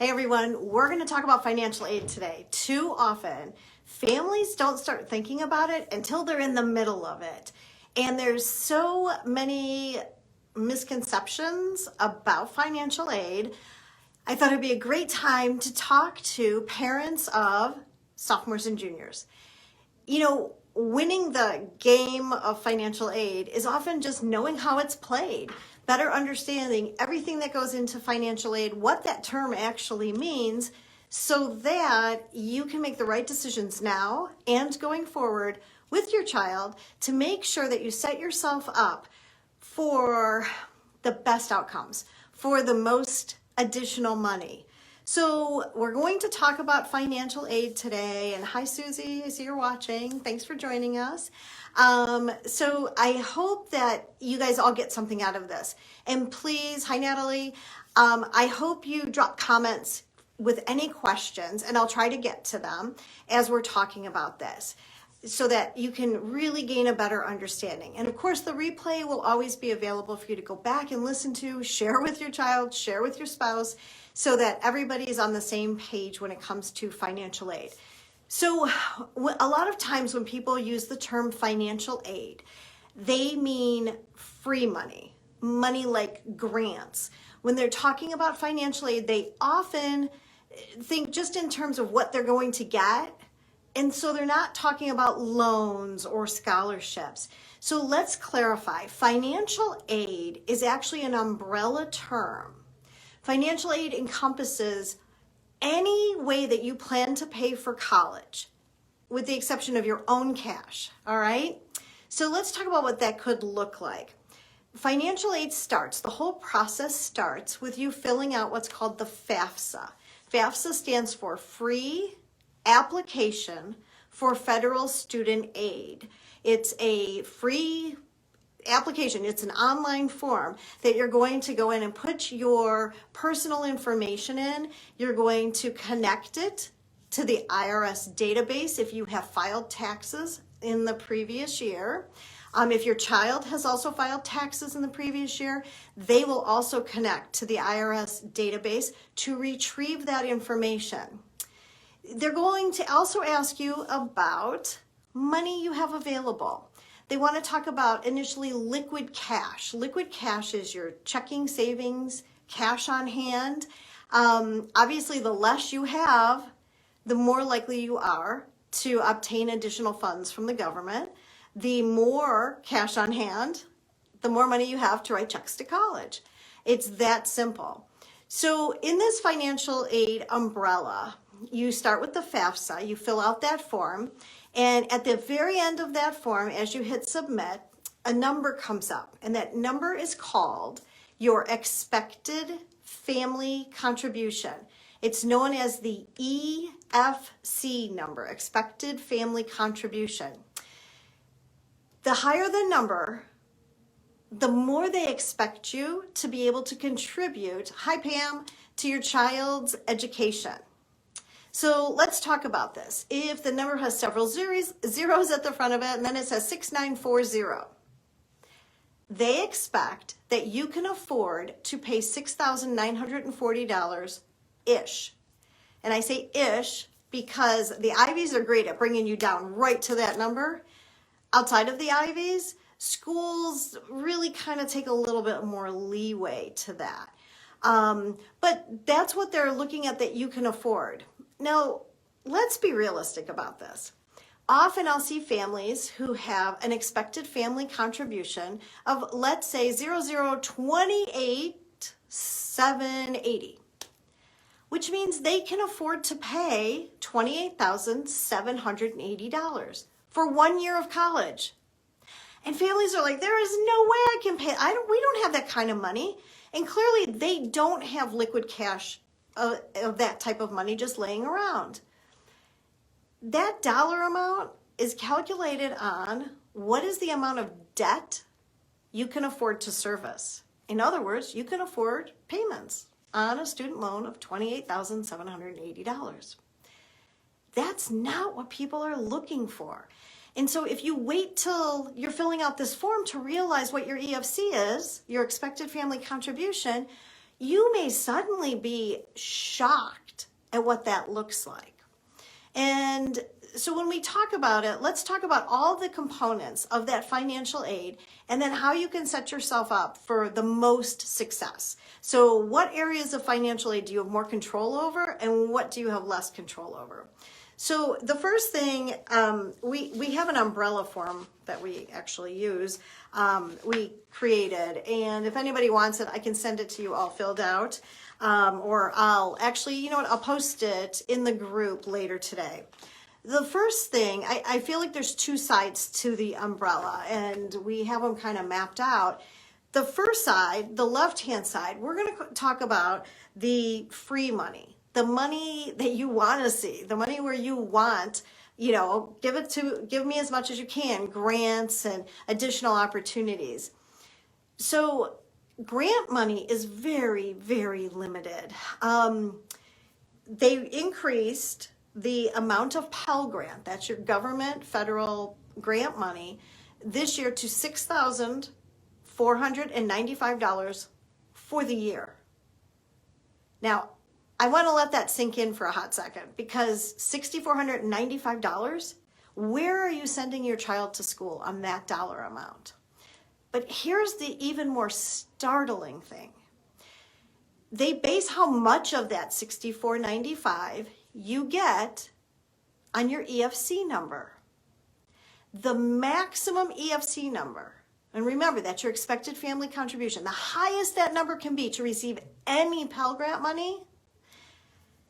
Hey everyone, we're going to talk about financial aid today. Too often, families don't start thinking about it until they're in the middle of it. And there's so many misconceptions about financial aid. I thought it'd be a great time to talk to parents of sophomores and juniors. You know, winning the game of financial aid is often just knowing how it's played, better understanding everything that goes into financial aid, what that term actually means, so that you can make the right decisions now and going forward with your child to make sure that you set yourself up for the best outcomes, for the most additional money. So we're going to talk about financial aid today. And hi, Susie, I see you're watching. Thanks for joining us. So I hope that you guys all get something out of this. And please, hi, Natalie. I hope you drop comments with any questions, and I'll try to get to them as we're talking about this, so that you can really gain a better understanding. And of course, the replay will always be available for you to go back and listen to, share with your child, share with your spouse, so that everybody is on the same page when it comes to financial aid. So a lot of times when people use the term financial aid, they mean free money, money like grants. When they're talking about financial aid, they often think just in terms of what they're going to get. And so they're not talking about loans or scholarships. So let's clarify. Financial aid is actually an umbrella term. Financial aid encompasses any way that you plan to pay for college, with the exception of your own cash, all right? So let's talk about what that could look like. Financial aid the whole process starts with you filling out what's called the FAFSA. FAFSA stands for Free Application for Federal Student Aid. It's a free application. It's an online form that you're going to go in and put your personal information in. You're going to connect it to the IRS database if you have filed taxes in the previous year. If your child has also filed taxes in the previous year, they will also connect to the IRS database to retrieve that information. They're going to also ask you about money you have available. They want to talk about initially liquid cash. Liquid cash is your checking, savings, cash on hand. Obviously, the less you have, the more likely you are to obtain additional funds from the government. The more cash on hand, the more money you have to write checks to college. It's that simple. So in this financial aid umbrella, you start with the FAFSA, you fill out that form, and at the very end of that form, as you hit submit, a number comes up, and that number is called your expected family contribution. It's known as the EFC number, expected family contribution. The higher the number, the more they expect you to be able to contribute, hi Pam, to your child's education. So let's talk about this. If the number has several zeros at the front of it, and then it says 6940, they expect that you can afford to pay $6,940-ish. And I say ish because the Ivies are great at bringing you down right to that number. Outside of the Ivies, schools really kind of take a little bit more leeway to that. But that's what they're looking at that you can afford. Now, let's be realistic about this. Often I'll see families who have an expected family contribution of, let's say, 0028780, which means they can afford to pay $28,780 for 1 year of college. And families are like, there is no way I can pay. We don't have that kind of money. And clearly they don't have liquid cash of that type of money just laying around. That dollar amount is calculated on what is the amount of debt you can afford to service. In other words, you can afford payments on a student loan of $28,780. That's not what people are looking for. And so if you wait till you're filling out this form to realize what your EFC is, your expected family contribution, you may suddenly be shocked at what that looks like. And so when we talk about it, let's talk about all the components of that financial aid and then how you can set yourself up for the most success. So what areas of financial aid do you have more control over and what do you have less control over? So the first thing, we have an umbrella form that we actually use. We created, and if anybody wants it, I can send it to you all filled out. Or I'll actually, you know what, I'll post it in the group later today. The first thing, I feel like there's two sides to the umbrella, and we have them kind of mapped out. The first side, the left-hand side, we're going to talk about the free money. The money that you want to see, the money where you want, you know, give me as much as you can, grants and additional opportunities. So grant money is very, very limited. They increased the amount of Pell Grant, that's your government federal grant money, this year to $6,495 for the year. Now, I want to let that sink in for a hot second because $6,495, where are you sending your child to school on that dollar amount? But here's the even more startling thing. They base how much of that $6,495 you get on your EFC number. The maximum EFC number, and remember that's your expected family contribution, the highest that number can be to receive any Pell Grant money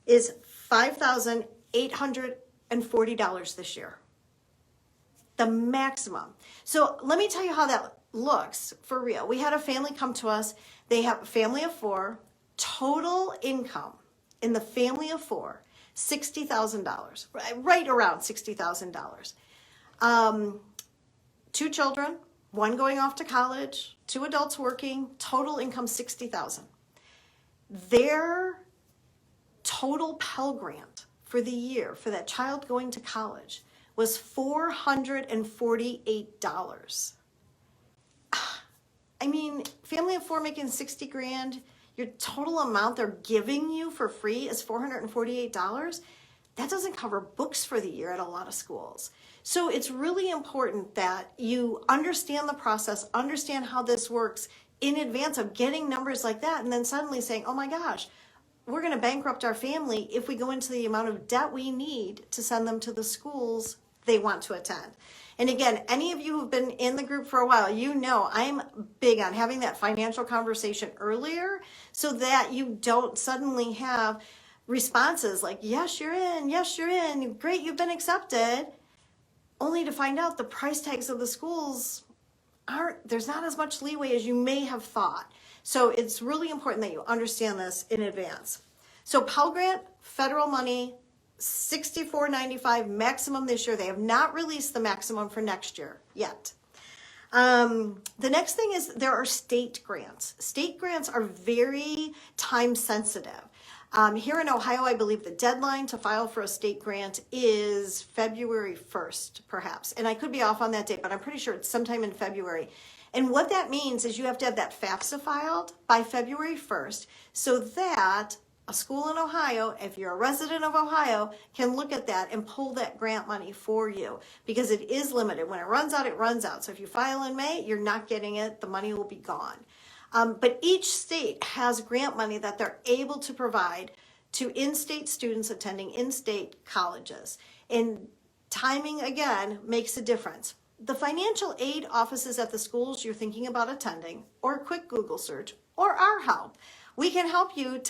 is $5,840 this year. The maximum. So let me tell you how that looks for real. We had a family come to us. They have a family of four, total income in the family of four, $60,000, right around $60,000. 2 children, one going off to college, 2 adults working, total income $60,000. Their total Pell Grant for the year for that child going to college was $448. I mean, family of four making 60 grand, your total amount they're giving you for free is $448. That doesn't cover books for the year at a lot of schools. So it's really important that you understand the process, understand how this works in advance of getting numbers like that and then suddenly saying, oh my gosh, we're going to bankrupt our family if we go into the amount of debt we need to send them to the schools they want to attend. And again, any of you who've been in the group for a while, you know I'm big on having that financial conversation earlier so that you don't suddenly have responses like, yes, you're in, great, you've been accepted, only to find out the price tags of the schools there's not as much leeway as you may have thought. So it's really important that you understand this in advance. So Pell Grant, federal money, $6,495 maximum this year. They have not released the maximum for next year yet. The next thing is there are state grants. State grants are very time sensitive. Here in Ohio, I believe the deadline to file for a state grant is February 1st, perhaps. And I could be off on that date, but I'm pretty sure it's sometime in February. And what that means is you have to have that FAFSA filed by February 1st so that a school in Ohio, if you're a resident of Ohio, can look at that and pull that grant money for you because it is limited. When it runs out, it runs out. So if you file in May, you're not getting it. The money will be gone. But each state has grant money that they're able to provide to in-state students attending in-state colleges. And timing, again, makes a difference. The financial aid offices at the schools you're thinking about attending, or a quick Google search, or our help, we can help you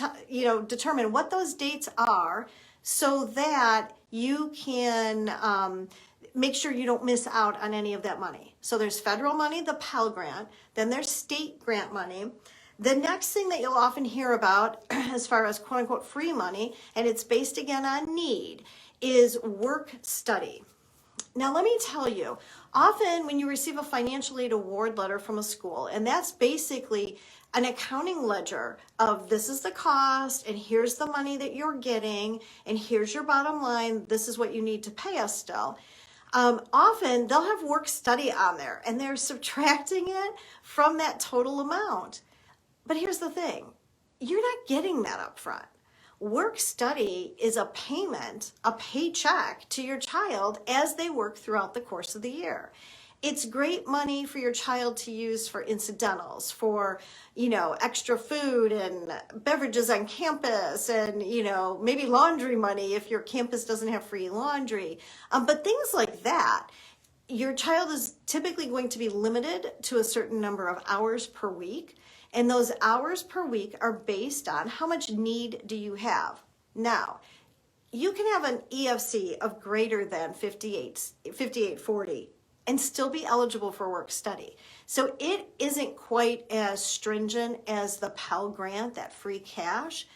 determine what those dates are so that you can make sure you don't miss out on any of that money. So there's federal money, the Pell Grant, then there's state grant money. The next thing that you'll often hear about as far as quote unquote free money, and it's based again on need, is work study. Now let me tell you, often when you receive a financial aid award letter from a school, and that's basically an accounting ledger of this is the cost and here's the money that you're getting and here's your bottom line, this is what you need to pay us still. Often they'll have work study on there and they're subtracting it from that total amount. But here's the thing, you're not getting that up front. Work study is a payment, a paycheck to your child as they work throughout the course of the year. It's great money for your child to use for incidentals, for, extra food and beverages on campus, and, maybe laundry money if your campus doesn't have free laundry. But things like that, your child is typically going to be limited to a certain number of hours per week. And those hours per week are based on how much need do you have. Now, you can have an EFC of greater than 5840 and still be eligible for work study. So it isn't quite as stringent as the Pell Grant, that free cash,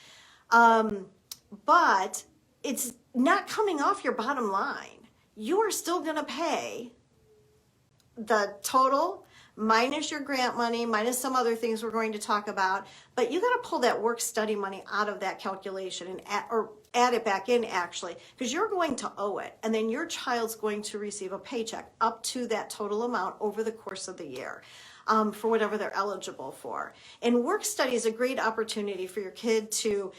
but it's not coming off your bottom line. You are still going to pay the total minus your grant money, minus some other things we're going to talk about, but you got to pull that work study money out of that calculation and add it back in, actually, because you're going to owe it, and then your child's going to receive a paycheck up to that total amount over the course of the year for whatever they're eligible for. And work study is a great opportunity for your kid to,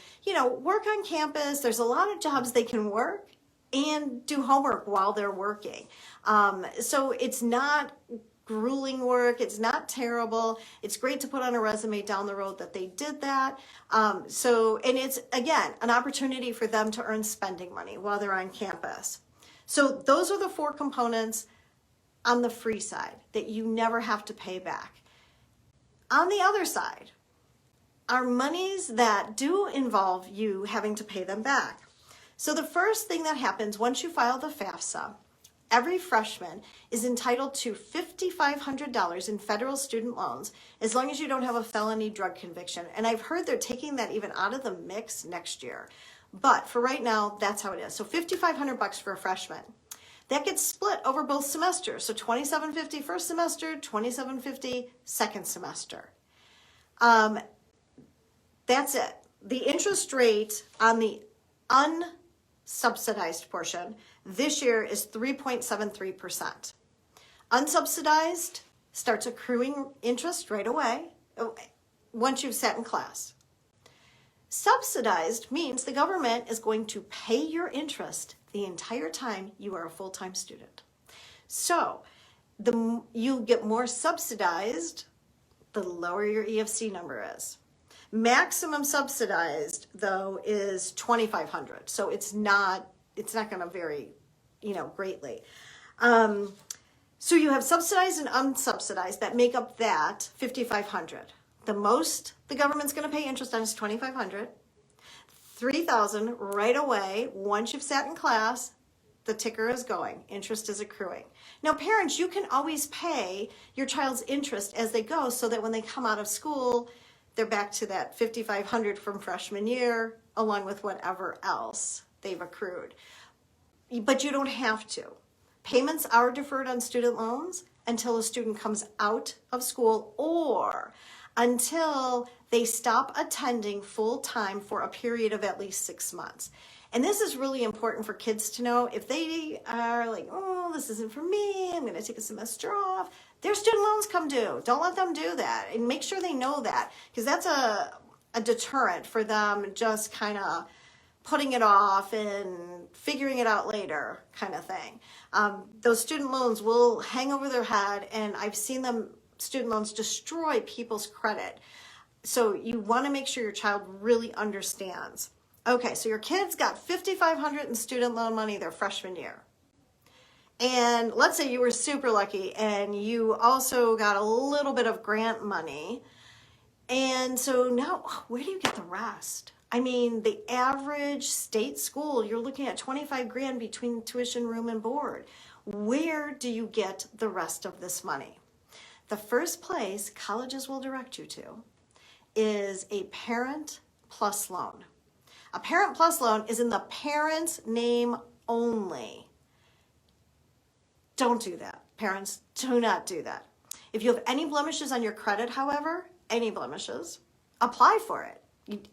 work on campus. There's a lot of jobs they can work and do homework while they're working. So it's not grueling work. It's not terrible. It's great to put on a resume down the road that they did that. And it's, again, an opportunity for them to earn spending money while they're on campus. So those are the 4 components on the free side that you never have to pay back. On the other side are monies that do involve you having to pay them back. So the first thing that happens once you file the FAFSA, every freshman is entitled to $5,500 in federal student loans as long as you don't have a felony drug conviction. And I've heard they're taking that even out of the mix next year. But for right now, that's how it is. So $5,500 for a freshman. That gets split over both semesters. So $2,750 first semester, $2,750 second semester. That's it. The interest rate on the unsubsidized portion this year is 3.73%. Unsubsidized starts accruing interest right away once you've sat in class. Subsidized means the government is going to pay your interest the entire time you are a full-time student. So you get more subsidized, the lower your EFC number is. Maximum subsidized, though, is $2,500. So it's not going to vary, greatly. So you have subsidized and unsubsidized that make up that $5,500. The most the government's going to pay interest on is $2,500. $3,000 right away. Once you've sat in class, the ticker is going. Interest is accruing. Now, parents, you can always pay your child's interest as they go so that when they come out of school, they're back to that $5,500 from freshman year, along with whatever else they've accrued. But you don't have to. Payments are deferred on student loans until a student comes out of school or until they stop attending full-time for a period of at least 6 months. And this is really important for kids to know. If they are like, oh, this isn't for me, I'm going to take a semester off, their student loans come due. Don't let them do that. And make sure they know that, because that's a deterrent for them just kind of putting it off and figuring it out later kind of thing. Those student loans will hang over their head, and I've seen student loans destroy people's credit. So you want to make sure your child really understands. Okay, so your kid's got $5,500 in student loan money their freshman year. And let's say you were super lucky and you also got a little bit of grant money. And so now, where do you get the rest? I mean, the average state school, you're looking at $25,000 between tuition, room, and board. Where do you get the rest of this money? The first place colleges will direct you to is a Parent Plus loan. A Parent Plus loan is in the parent's name only. Don't do that. Parents, do not do that. If you have any blemishes on your credit, however, any blemishes, apply for it.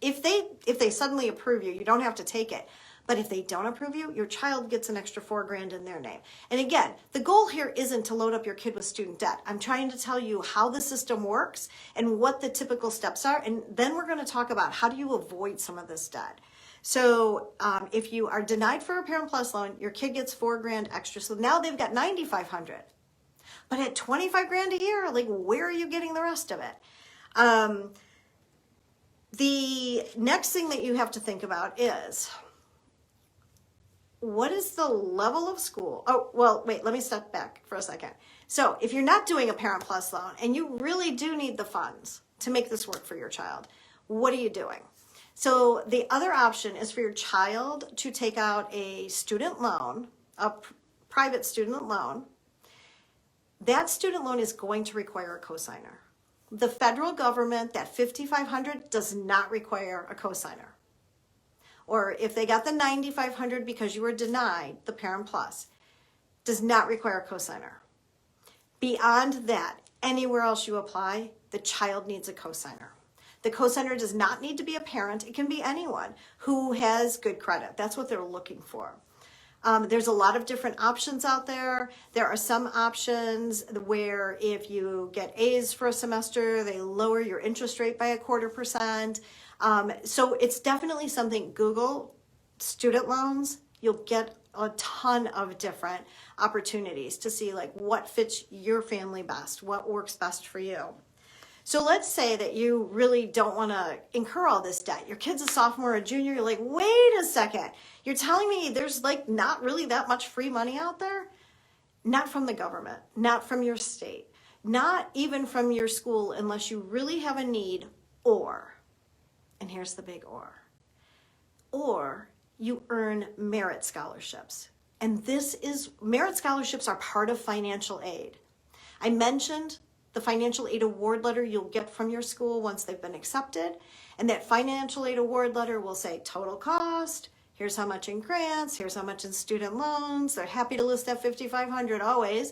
If they suddenly approve you, you don't have to take it. But if they don't approve you, your child gets an extra $4,000 in their name. And again, the goal here isn't to load up your kid with student debt. I'm trying to tell you how the system works and what the typical steps are. And then we're going to talk about how do you avoid some of this debt. So if you are denied for a Parent Plus loan, your kid gets $4,000 extra. So now they've got $9,500. But at $25,000 a year, like, where are you getting the rest of it? The next thing that you have to think about is, what is the level of school? Oh, well, wait, let me step back for a second. So if you're not doing a Parent Plus loan and you really do need the funds to make this work for your child, what are you doing? So the other option is for your child to take out a student loan, a private student loan. That student loan is going to require a cosigner. The federal government, that $5,500, does not require a cosigner. Or if they got the $9,500 because you were denied the Parent Plus, does not require a cosigner. Beyond that, anywhere else you apply, the child needs a cosigner. The cosigner does not need to be a parent. It can be anyone who has good credit. That's what they're looking for. There's a lot of different options out there. There are some options where if you get A's for a semester, they lower your interest rate by 0.25%. So it's definitely something. Google student loans. You'll get a ton of different opportunities to see like what fits your family best, what works best for you. So let's say that you really don't want to incur all this debt. Your kid's a sophomore or a junior. You're like, wait a second. You're telling me there's like not really that much free money out there? Not from the government, not from your state, not even from your school unless you really have a need, or, and here's the big or you earn merit scholarships. And merit scholarships are part of financial aid. I mentioned the financial aid award letter you'll get from your school once they've been accepted. And that financial aid award letter will say total cost, here's how much in grants, here's how much in student loans. They're happy to list that $5,500 always.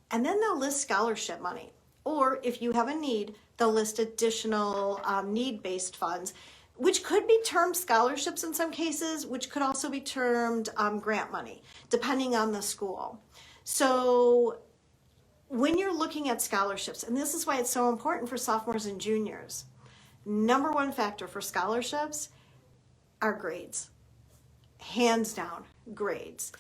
And then they'll list scholarship money. Or if you have a need, they'll list additional need-based funds, which could be termed scholarships in some cases, which could also be termed grant money, depending on the school. So when you're looking at scholarships, and this is why it's so important for sophomores and juniors, number one factor for scholarships are grades. Hands down, grades.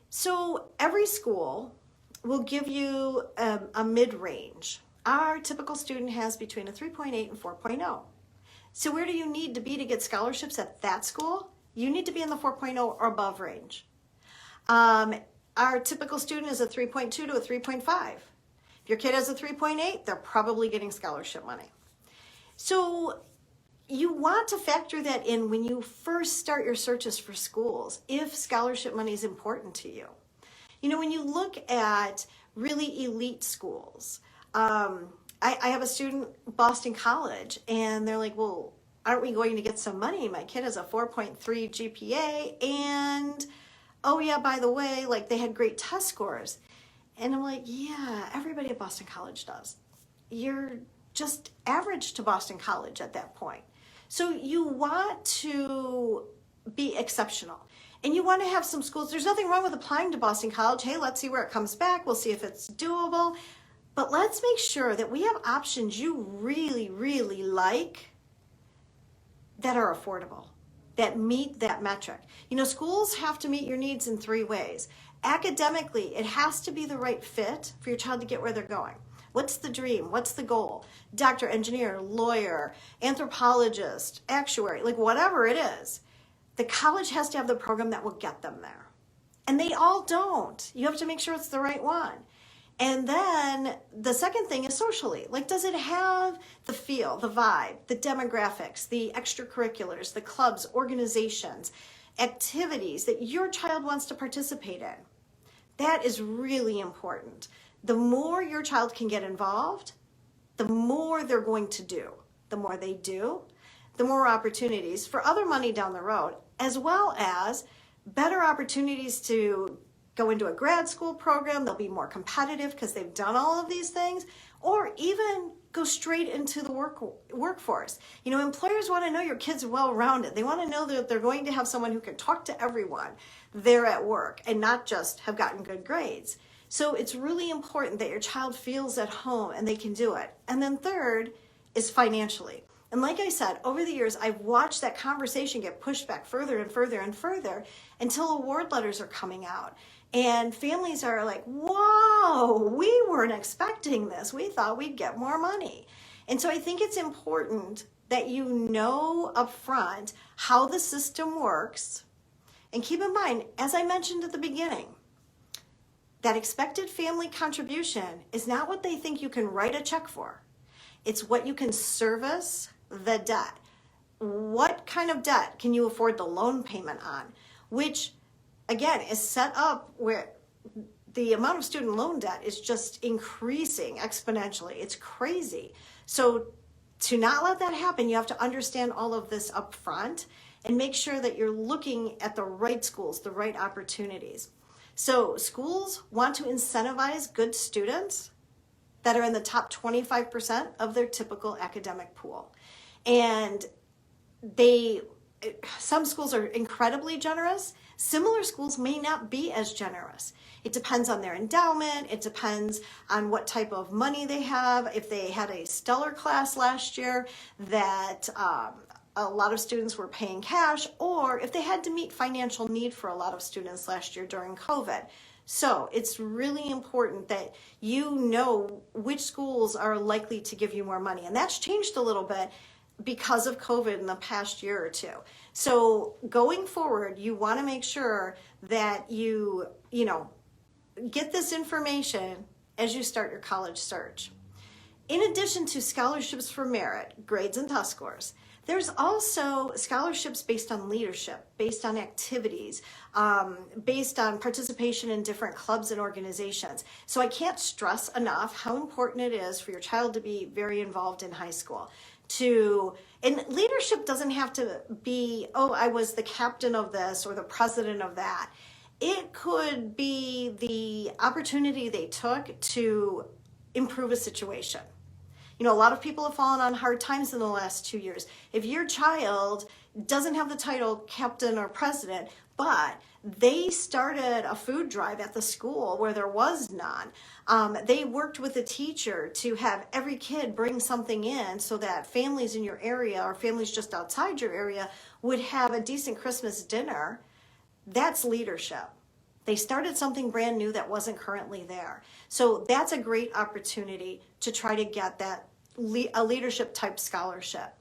So every school will give you a mid-range. Our typical student has between a 3.8 and 4.0. So where do you need to be to get scholarships at that school? You need to be in the 4.0 or above range. Our typical student is a 3.2 to a 3.5. If your kid has a 3.8, they're probably getting scholarship money. So you want to factor that in when you first start your searches for schools, if scholarship money is important to you. You know, when you look at really elite schools, I have a student, Boston College, and they're like, well, aren't we going to get some money? My kid has a 4.3 GPA, and oh yeah, by the way, like they had great test scores. And I'm like, yeah, everybody at Boston College does. You're just average to Boston College at that point. So you want to be exceptional. And you want to have some schools. There's nothing wrong with applying to Boston College. Hey, let's see where it comes back. We'll see if it's doable. But let's make sure that we have options you really, really like that are affordable, that meet that metric. You know, schools have to meet your needs in 3 ways. Academically, it has to be the right fit for your child to get where they're going. What's the dream? What's the goal? Doctor, engineer, lawyer, anthropologist, actuary, like whatever it is. The college has to have the program that will get them there. And they all don't. You have to make sure it's the right one. And then the second thing is socially. Like, does it have the feel, the vibe, the demographics, the extracurriculars, the clubs, organizations, activities that your child wants to participate in? That is really important. The more your child can get involved, the more they're going to do. The more they do, the more opportunities for other money down the road, as well as better opportunities to go into a grad school program. They'll be more competitive because they've done all of these things, or even go straight into the workforce. You know, employers want to know your kids are well-rounded. They want to know that they're going to have someone who can talk to everyone there at work and not just have gotten good grades. So it's really important that your child feels at home and they can do it. And then third is financially. And like I said, over the years, I've watched that conversation get pushed back further and further and further until award letters are coming out. And families are like, whoa, we weren't expecting this. We thought we'd get more money. And so I think it's important that you know up front how the system works. And keep in mind, as I mentioned at the beginning, that expected family contribution is not what they think you can write a check for. It's what you can service the debt. What kind of debt can you afford the loan payment on? Which, again, is set up where the amount of student loan debt is just increasing exponentially. It's crazy. So to not let that happen, you have to understand all of this up front and make sure that you're looking at the right schools, the right opportunities. So schools want to incentivize good students that are in the top 25% of their typical academic pool. And some schools are incredibly generous. Similar schools may not be as generous. It depends on their endowment. It depends on what type of money they have. If they had a stellar class last year that a lot of students were paying cash, or if they had to meet financial need for a lot of students last year during COVID. So it's really important that you know which schools are likely to give you more money. And that's changed a little bit because of COVID in the past year or two. So going forward, you want to make sure that you get this information as you start your college search. In addition to scholarships for merit, grades, and test scores, there's also scholarships based on leadership, based on activities, based on participation in different clubs and organizations. So I can't stress enough how important it is for your child to be very involved in high school. And leadership doesn't have to be, oh, I was the captain of this or the president of that. It could be the opportunity they took to improve a situation. You know, a lot of people have fallen on hard times in the last 2 years. If your child doesn't have the title captain or president, but they started a food drive at the school where there was none. They worked with a teacher to have every kid bring something in so that families in your area or families just outside your area would have a decent Christmas dinner. That's leadership. They started something brand new that wasn't currently there. So that's a great opportunity to try to get that a leadership type scholarship.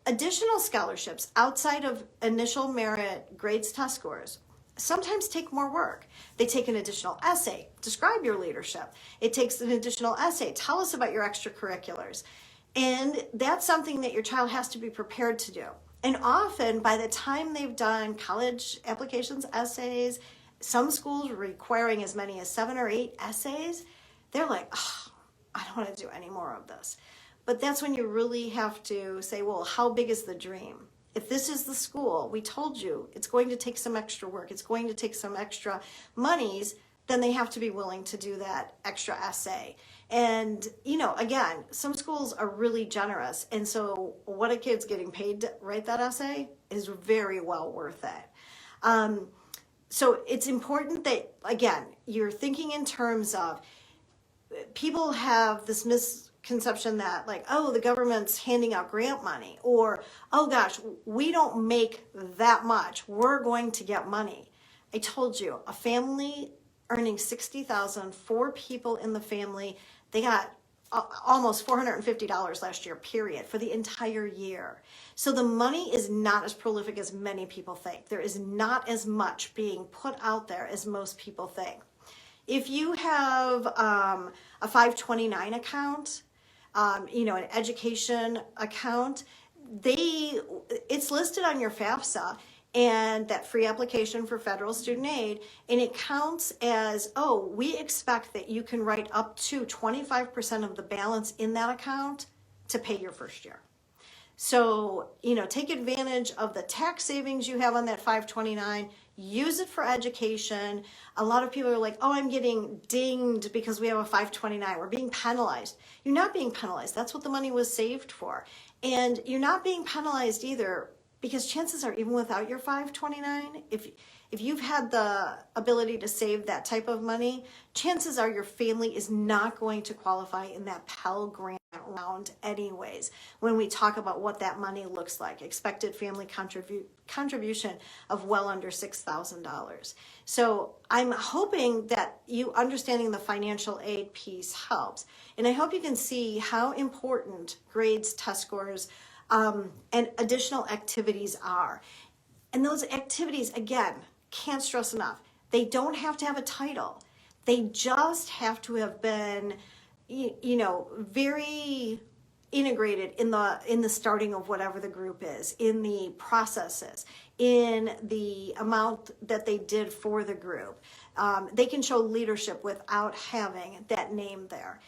Additional scholarships outside of initial merit, grades, test scores sometimes take more work. They take an additional essay, describe your leadership. It takes an additional essay, tell us about your extracurriculars. And that's something that your child has to be prepared to do. And often by the time they've done college applications, essays, some schools requiring as many as 7 or 8 essays, they're like, oh, I don't want to do any more of this. But that's when you really have to say, well, how big is the dream? If this is the school, we told you it's going to take some extra work, it's going to take some extra monies, then they have to be willing to do that extra essay. And, again, some schools are really generous. And so what a kid's getting paid to write that essay is very well worth it. So it's important that, again, you're thinking in terms of people have this misconception that the government's handing out grant money, or, oh gosh, we don't make that much, we're going to get money. I told you, a family earning $60,000, 4 people in the family, they got almost $450 last year, period, for the entire year. So the money is not as prolific as many people think. There is not as much being put out there as most people think. If you have a 529 account, an education account, it's listed on your FAFSA and that free application for federal student aid, and it counts as, we expect that you can write up to 25% of the balance in that account to pay your first year. So, take advantage of the tax savings you have on that 529, use it for education. A lot of people are like, oh, I'm getting dinged because we have a 529. We're being penalized. You're not being penalized. That's what the money was saved for. And you're not being penalized either, because chances are, even without your 529, if you've had the ability to save that type of money, chances are your family is not going to qualify in that Pell Grant round anyways. When we talk about what that money looks like, expected family contribution of well under $6,000. So I'm hoping that you understanding the financial aid piece helps. And I hope you can see how important grades, test scores, and additional activities are. And those activities, again, can't stress enough, they don't have to have a title. They just have to have been, very integrated in the starting of whatever the group is, in the processes, in the amount that they did for the group. They can show leadership without having that name there.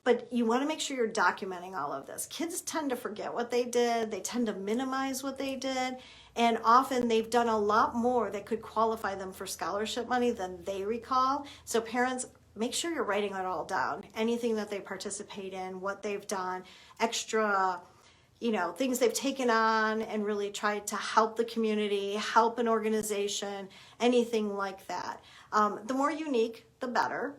But you want to make sure you're documenting all of this. Kids tend to forget what they did. They tend to minimize what they did. And often they've done a lot more that could qualify them for scholarship money than they recall. So parents, make sure you're writing it all down. Anything that they participate in, what they've done, extra, things they've taken on and really tried to help the community, help an organization, anything like that. The more unique, the better.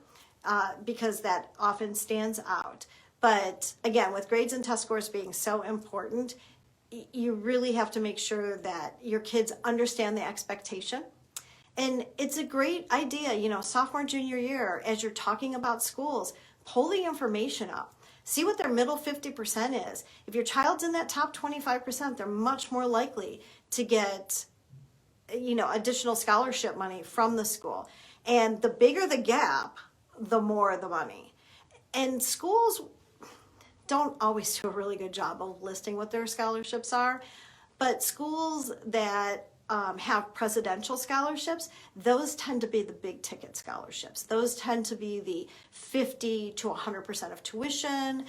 Because that often stands out. But again, with grades and test scores being so important, you really have to make sure that your kids understand the expectation. And it's a great idea, sophomore, junior year, as you're talking about schools, pull the information up. See what their middle 50% is. If your child's in that top 25%, they're much more likely to get, additional scholarship money from the school. And the bigger the gap, the more the money. And schools don't always do a really good job of listing what their scholarships are, but schools that have presidential scholarships, those tend to be the big ticket scholarships. Those tend to be the 50 to 100% of tuition.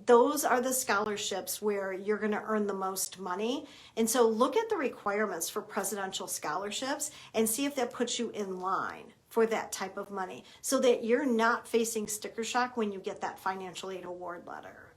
Those are the scholarships where you're going to earn the most money. And so look at the requirements for presidential scholarships and see if that puts you in line for that type of money, so that you're not facing sticker shock when you get that financial aid award letter.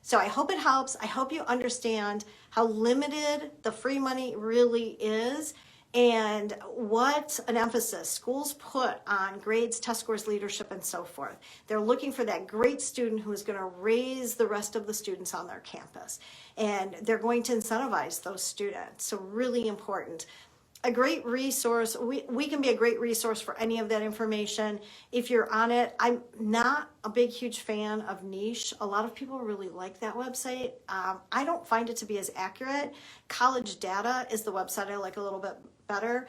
So I hope it helps. I hope you understand how limited the free money really is and what an emphasis schools put on grades, test scores, leadership, and so forth. They're looking for that great student who is going to raise the rest of the students on their campus. And they're going to incentivize those students. So really important. A great resource. We can be a great resource for any of that information if you're on it. I'm not a big, huge fan of Niche. A lot of people really like that website. I don't find it to be as accurate. College Data is the website I like a little bit better.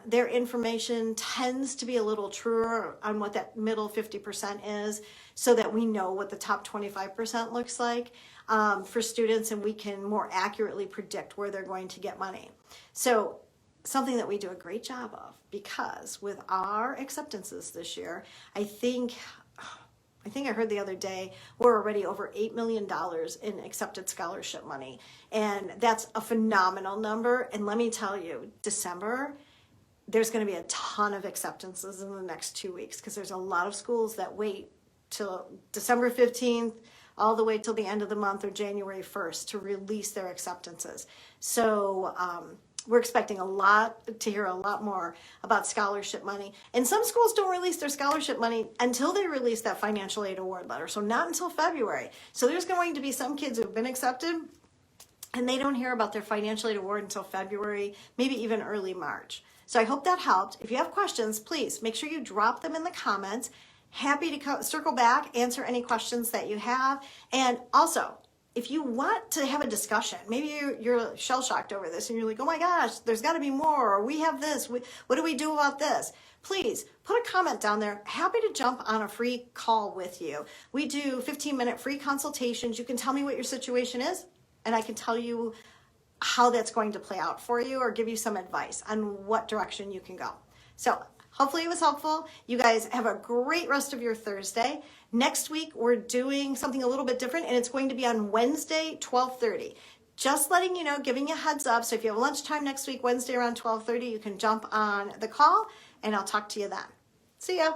Their information tends to be a little truer on what that middle 50% is, so that we know what the top 25% looks like for students, and we can more accurately predict where they're going to get money. So something that we do a great job of, because with our acceptances this year, I think I heard the other day, we're already over $8 million in accepted scholarship money. And that's a phenomenal number. And let me tell you, December, there's going to be a ton of acceptances in the next 2 weeks, because there's a lot of schools that wait till December 15th, all the way till the end of the month, or January 1st, to release their acceptances. So, we're expecting to hear a lot more about scholarship money. And some schools don't release their scholarship money until they release that financial aid award letter. So not until February. So there's going to be some kids who've been accepted and they don't hear about their financial aid award until February, maybe even early March. So I hope that helped. If you have questions, please make sure you drop them in the comments. Happy to circle back, answer any questions that you have. And also, if you want to have a discussion, maybe you're shell-shocked over this and you're like, oh my gosh, there's got to be more, or we have this, what do we do about this? Please put a comment down there. Happy to jump on a free call with you. We do 15-minute free consultations. You can tell me what your situation is, and I can tell you how that's going to play out for you, or give you some advice on what direction you can go. So hopefully it was helpful. You guys have a great rest of your Thursday. Next week, we're doing something a little bit different, and it's going to be on Wednesday, 12:30. Just letting you know, giving you a heads up. So if you have lunchtime next week, Wednesday around 12:30, you can jump on the call, and I'll talk to you then. See ya.